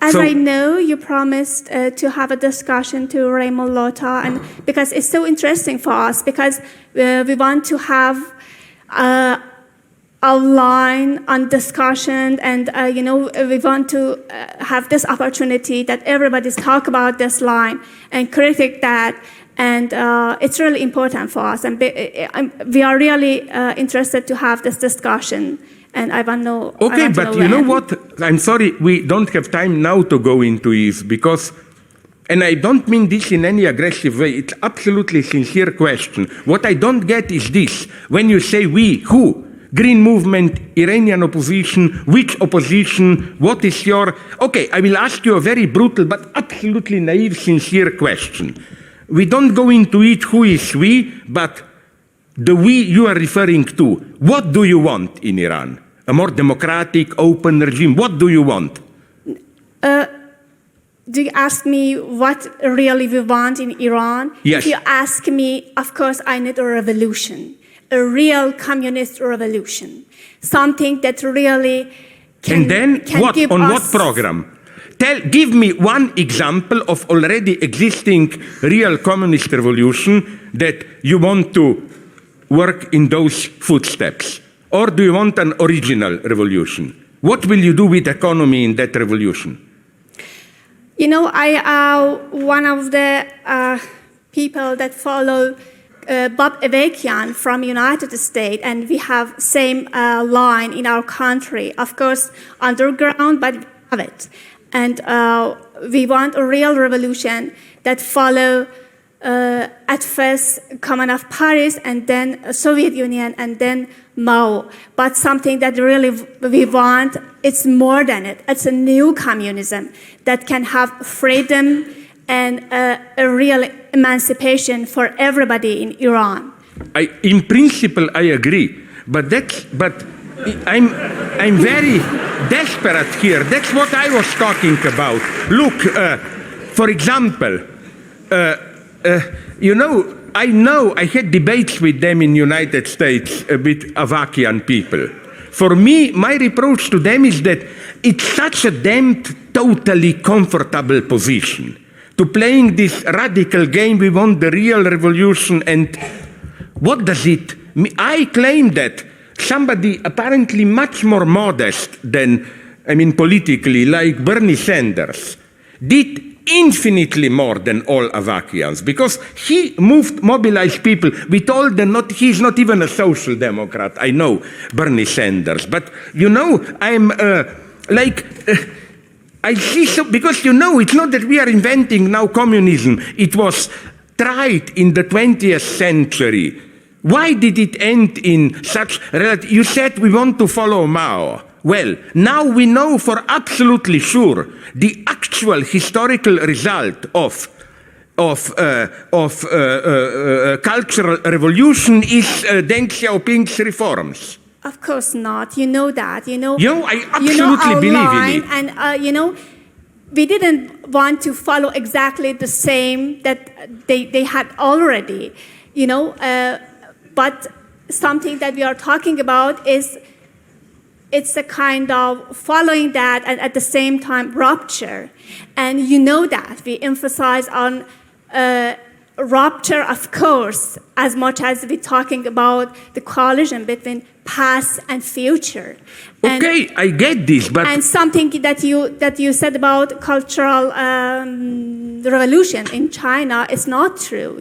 As I know, you promised to have a discussion to Raymond Lothar, and because it's so interesting for us, because we want to have a line on discussion, and we want to have this opportunity that everybody's talk about this line and critique that, and it's really important for us, and we are really interested to have this discussion. And I want to know. Okay, but you know what? I'm sorry, we don't have time now to go into this because, and I don't mean this in any aggressive way, it's absolutely sincere question. What I don't get is this. When you say we, who? Green movement, Iranian opposition, which opposition, what is your... Okay, I will ask you a very brutal but absolutely naive, sincere question. We don't go into it who is we, but the we you are referring to, what do you want in Iran? A more democratic, open regime, what do you want? Do you ask me what really we want in Iran? Yes. If you ask me, of course, I need a revolution, a real communist revolution, something that really can. And then can what? Give on us what program? Give me one example of already existing real communist revolution that you want to work in those footsteps? Or do you want an original revolution? What will you do with economy in that revolution? You know, I one of the people that follow Bob Avakian from United States, and we have same line in our country. Of course, underground, but we have it. And we want a real revolution that follow at first Commune of Paris, and then Soviet Union, and then Mao. But something that really we want, it's more than it. It's a new communism that can have freedom and a real emancipation for everybody in Iran. In principle, I agree, but I'm very desperate here. That's what I was talking about. Look, for example, I know I had debates with them in United States with Avakian people. For me, my reproach to them is that it's such a damned totally comfortable position. To playing this radical game, we want the real revolution, and what does it mean? I claim that somebody apparently much more modest than, politically, like Bernie Sanders, did infinitely more than all Avakians, because he mobilized people. We told them he's not even a social democrat. I know Bernie Sanders, but I see so, because it's not that we are inventing now communism. It was tried in the 20th century. Why did it end in such you said we want to follow Mao. Well, now we know for absolutely sure the actual historical result of cultural revolution is Deng Xiaoping's reforms. Of course not. You know that. I absolutely believe in it. And we didn't want to follow exactly the same that they had already. But something that we are talking about is it's a kind of following that and at the same time rupture. And you know that we emphasize on rupture, of course, as much as we're talking about the coalition between past and future. Okay, I get this, but and something that you said about cultural revolution in China is not true.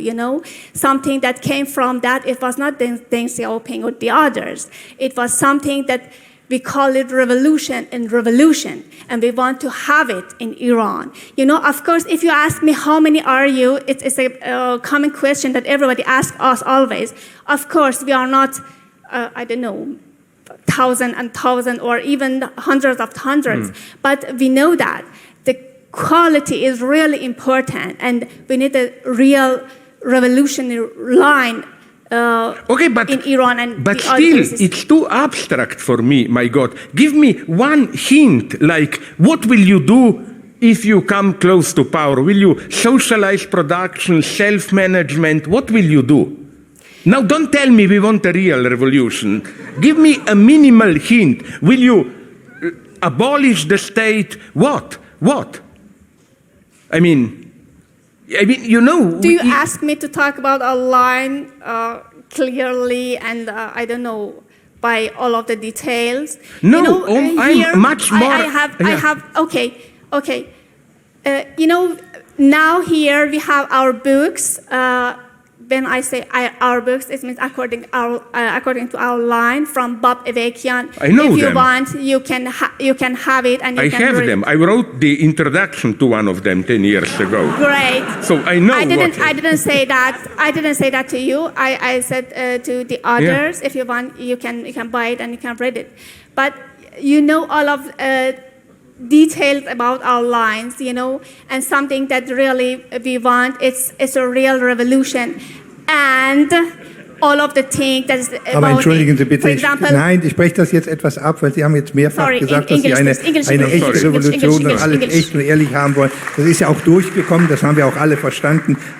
Something that came from that, it was not Deng Xiaoping or the others. It was something that we call it revolution in revolution, and we want to have it in Iran. Of course, if you ask me how many are you, it's a common question that everybody asks us always. Of course, we are not, thousand and thousand or even hundreds of hundreds, but we know that the quality is really important, and we need a real revolutionary line in Iran. But still, it's too abstract for me, my God. Give me one hint, like what will you do if you come close to power? Will you socialize production, self-management? What will you do? Now, don't tell me we want a real revolution. Give me a minimal hint. Will you abolish the state, what? I mean, you know. Do you ask me to talk about a line clearly and, I don't know, by all of the details? No, you know, I'm much more. Okay. You know, now here we have our books. When I say our books, it means according to our line from Bob Avakian. I know them. If you want, you can have it and you can read. I have them. I wrote the introduction to one of them 10 years ago. Great. So I know. I didn't say that. I didn't say that to you. I said to the others, if you want, you can buy it and you can read it. But you know all of details about our lines, you know, and something that really we want. It's a real revolution, and all of the things that is about. Aber entschuldigen Sie bitte, nein, ich breche das jetzt etwas ab, weil Sie haben jetzt mehrfach gesagt, dass Sie eine echte Revolution und alles echt und ehrlich haben wollen. Das ist ja auch durchgekommen, das haben wir auch alle verstanden.